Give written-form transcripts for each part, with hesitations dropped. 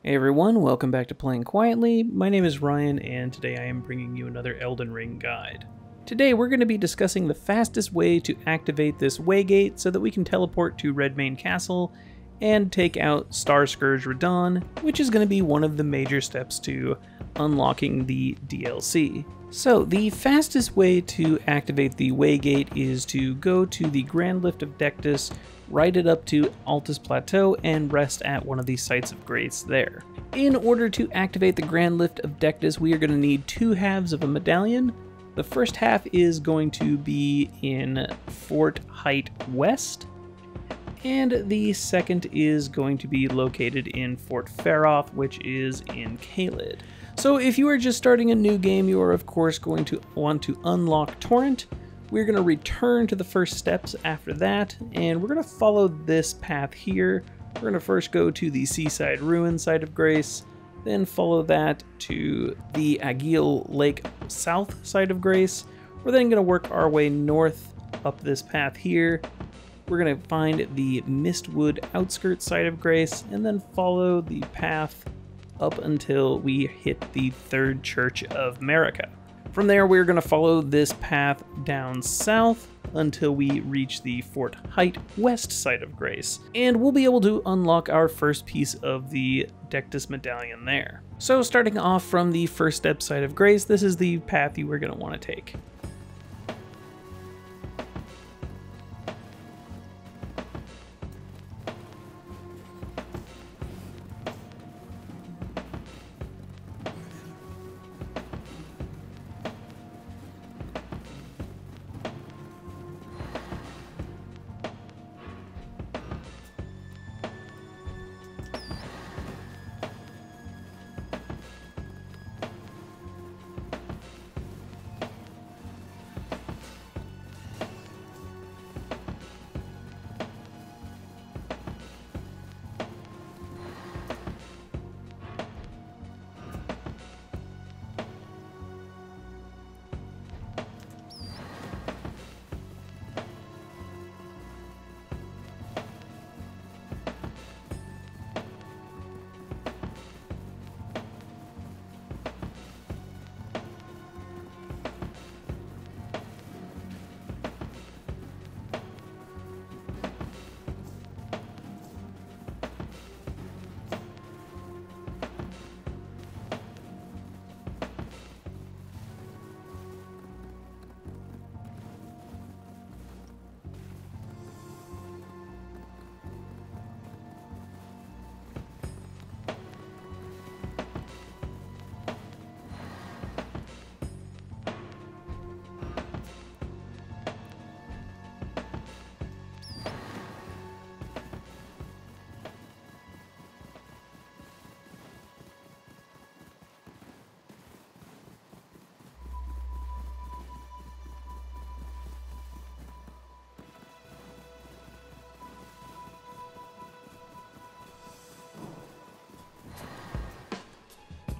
Hey everyone, welcome back to Playing Quietly. My name is Ryan, and today I am bringing you another Elden Ring guide. Today we're going to be discussing the fastest way to activate this waygate so that we can teleport to Redmane Castle and take out Starscourge Radahn, which is going to be one of the major steps to unlocking the DLC. So the fastest way to activate the waygate is to go to the Grand Lift of Dectus, ride it up to Altus Plateau, and rest at one of the sites of grace there. In order to activate the Grand Lift of Dectus, we are going to need two halves of a medallion. The first half is going to be in Fort Height West, and the second is going to be located in Fort Faroth, which is in Caelid. So if you are just starting a new game, you are of course going to want to unlock Torrent. We're going to return to the first steps after that, and we're going to follow this path here. We're going to first go to the Seaside Ruin site of grace, then follow that to the Agil Lake South site of grace. We're then going to work our way north up this path here. We're going to find the Mistwood Outskirts site of grace, and then follow the path up until we hit the Third Church of Marika. From there, we're going to follow this path down south until we reach the Fort Height West site of grace, and we'll be able to unlock our first piece of the Dectus medallion there. So starting off from the first step site of grace, this is the path you are going to want to take.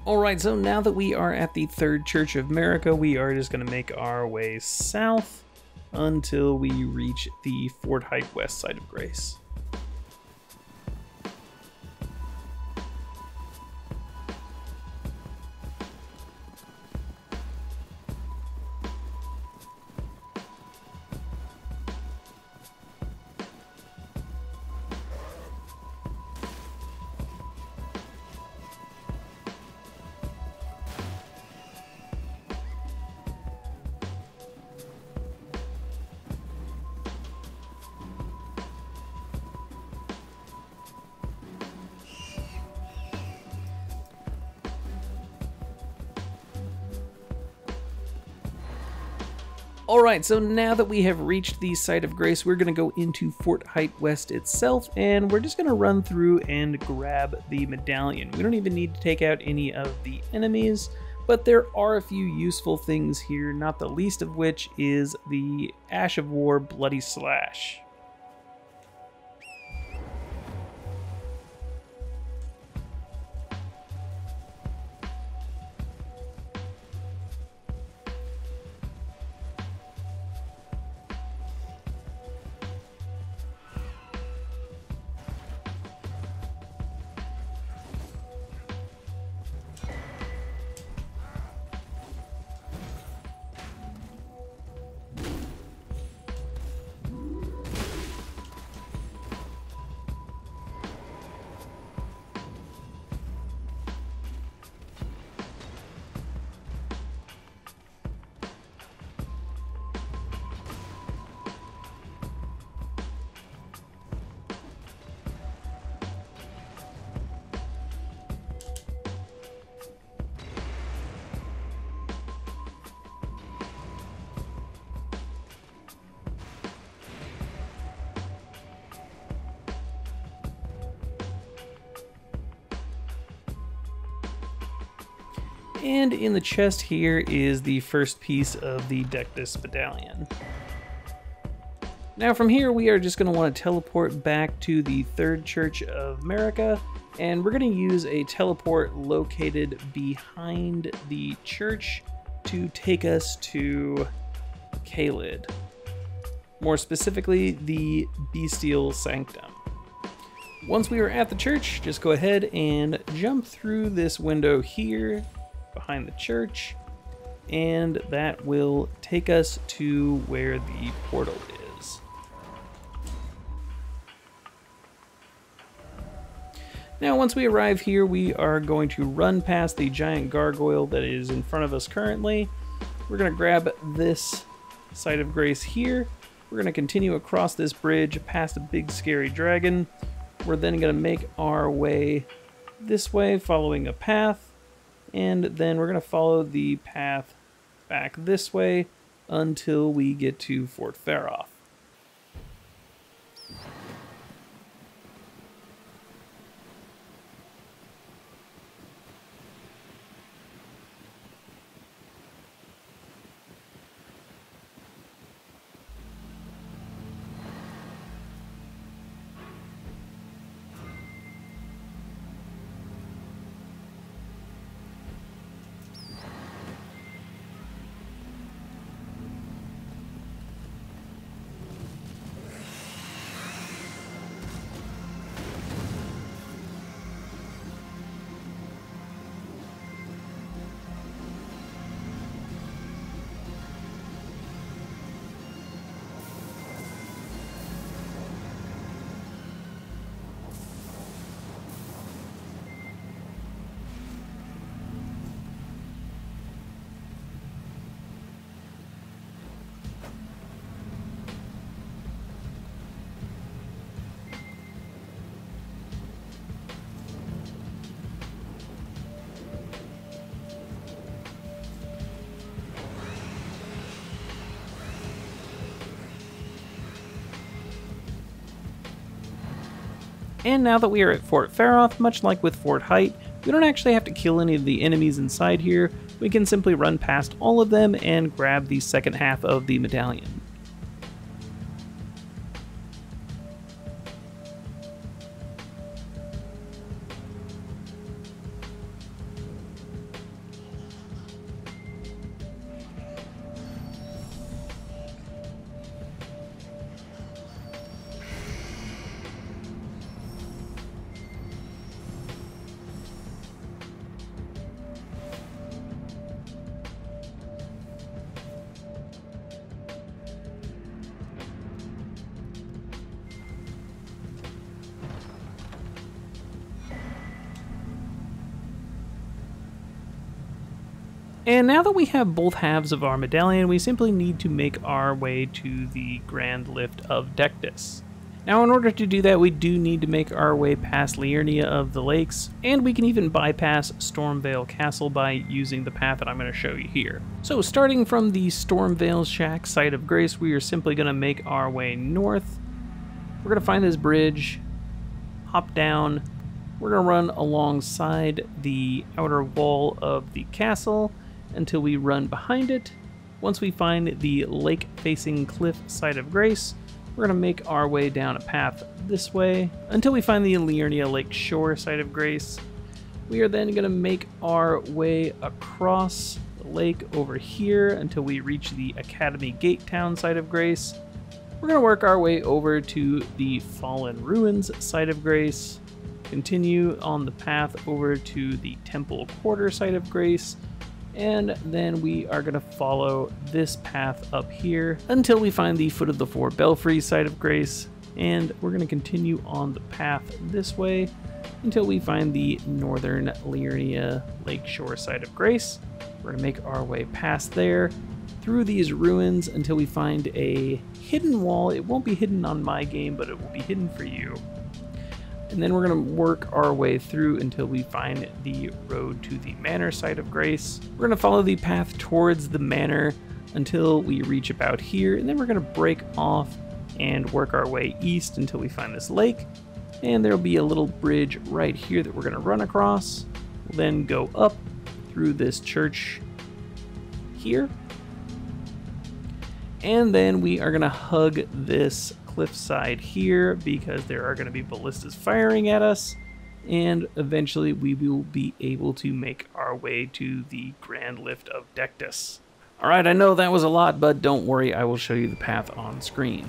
Alright, so now that we are at the Third Church of Marika, we are just going to make our way south until we reach the Fort Height West site of grace. Alright, so now that we have reached the site of grace, we're going to go into Fort Height West itself, and we're just going to run through and grab the medallion. We don't even need to take out any of the enemies, but there are a few useful things here, not the least of which is the Ash of War Bloody Slash. And in the chest here is the first piece of the Dectus medallion. Now from here we are just going to want to teleport back to the Third Church of America, and we're going to use a teleport located behind the church to take us to Caelid. More specifically, the Bestial Sanctum. Once we are at the church, just go ahead and jump through this window here behind the church, and that will take us to where the portal is. Now once we arrive here, we are going to run past the giant gargoyle that is in front of us currently. We're going to grab this site of grace here. We're going to continue across this bridge past a big scary dragon. We're then going to make our way this way following a path, and then we're going to follow the path back this way until we get to Fort Faroth. And now that we are at Fort Faroth, much like with Fort Height, we don't actually have to kill any of the enemies inside here. We can simply run past all of them and grab the second half of the medallion. And now that we have both halves of our medallion, we simply need to make our way to the Grand Lift of Dectus. Now in order to do that, we do need to make our way past Liurnia of the Lakes, and we can even bypass Stormveil Castle by using the path that I'm going to show you here. So starting from the Stormveil Shack site of grace, we are simply going to make our way north. We're going to find this bridge, hop down, we're going to run alongside the outer wall of the castle until we run behind it. Once we find the lake-facing cliff site of grace, we're going to make our way down a path this way until we find the Liurnia Lake Shore site of grace. We are then going to make our way across the lake over here until we reach the Academy Gate Town site of grace. We're going to work our way over to the Fallen Ruins site of grace, continue on the path over to the Temple Quarter site of grace, and then we are going to follow this path up here until we find the Foot of the Four Belfries site of grace, and we're going to continue on the path this way until we find the Northern Liurnia Lakeshore site of grace. We're going to make our way past there through these ruins until we find a hidden wall. It won't be hidden on my game, but it will be hidden for you. And then we're going to work our way through until we find the road to the Manor site of grace. We're going to follow the path towards the Manor until we reach about here, and then we're going to break off and work our way east until we find this lake. And there'll be a little bridge right here that we're going to run across. We'll then go up through this church here. And then we are going to hug this cliffside here because there are going to be ballistas firing at us. And eventually we will be able to make our way to the Grand Lift of Dectus. Alright, I know that was a lot, but don't worry, I will show you the path on screen.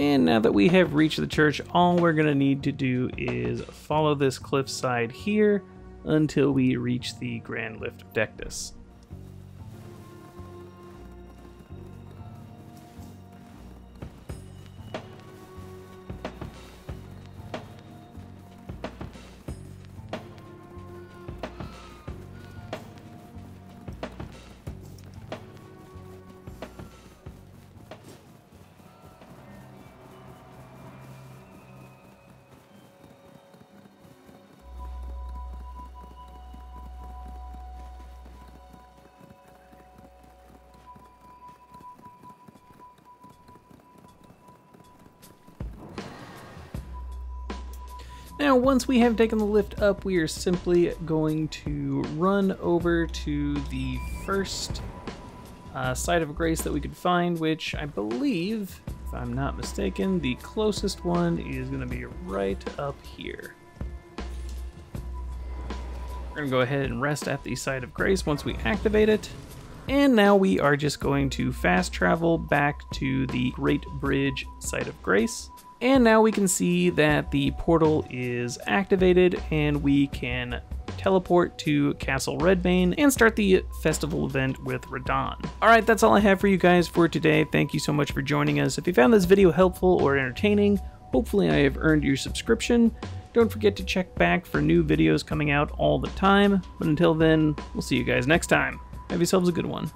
And now that we have reached the church, all we're going to need to do is follow this cliffside here until we reach the Grand Lift of Dectus. Now, once we have taken the lift up, we are simply going to run over to the first site of grace that we could find, which I believe, if I'm not mistaken, the closest one is going to be right up here. We're going to go ahead and rest at the site of grace once we activate it. And now we are just going to fast travel back to the Great Bridge site of grace. And now we can see that the portal is activated and we can teleport to Castle Redmane and start the festival event with Radahn. Alright, that's all I have for you guys for today. Thank you so much for joining us. If you found this video helpful or entertaining, hopefully I have earned your subscription. Don't forget to check back for new videos coming out all the time. But until then, we'll see you guys next time. Have yourselves a good one.